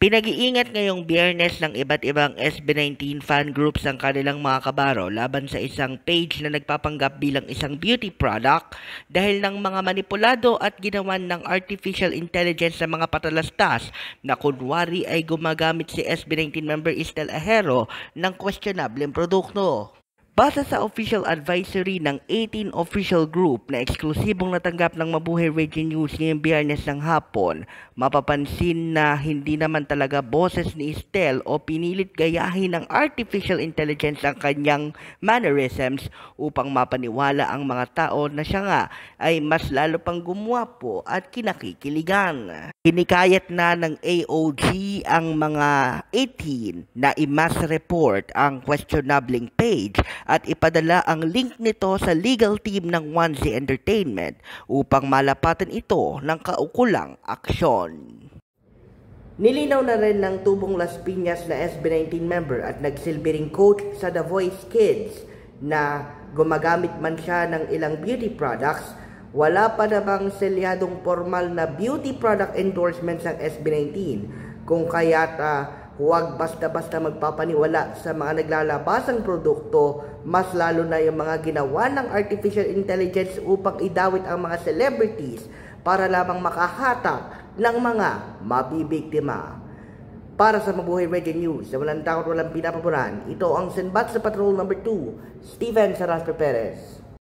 Pinag-iingat ngayong Biyernes ng iba't ibang SB19 fan groups ang kanilang mga kabaro laban sa isang page na nagpapanggap bilang isang beauty product dahil ng mga manipulado at ginawan ng artificial intelligence sa mga patalastas na kunwari ay gumagamit si SB19 member Estel Ahero ng questionableng produkto. Base sa official advisory ng 18 official group na eksklusibong natanggap ng Mabuhay Radio News ngayong Biyernes ng hapon, mapapansin na hindi naman talaga boses ni Estel o pinilit gayahin ng artificial intelligence ang kanyang mannerisms upang mapaniwala ang mga tao na siya nga ay mas lalo pang gumwapo at kinakikiligan. Hinikayat na ng AOG ang mga 18 na i-mass report ang questionableng page at ipadala ang link nito sa legal team ng 1Z Entertainment upang malapatan ito ng kaukulang aksyon. Nilinaw na rin ng Tubong Las Piñas na SB19 member at nagsilbi ring coach sa The Voice Kids na gumagamit man siya ng ilang beauty products, wala pa namang selyadong formal na beauty product endorsements ng SB19 kung kaya't huwag basta-basta magpapaniwala sa mga naglalabasang produkto, mas lalo na yung mga ginawa ng artificial intelligence upang idawit ang mga celebrities para lamang makahatak ng mga mabibiktima. Para sa Mabuhay Radio News na walang takot, walang pinapaboran, ito ang Senbat sa Patrol No. 2, Steven Saraspe Perez.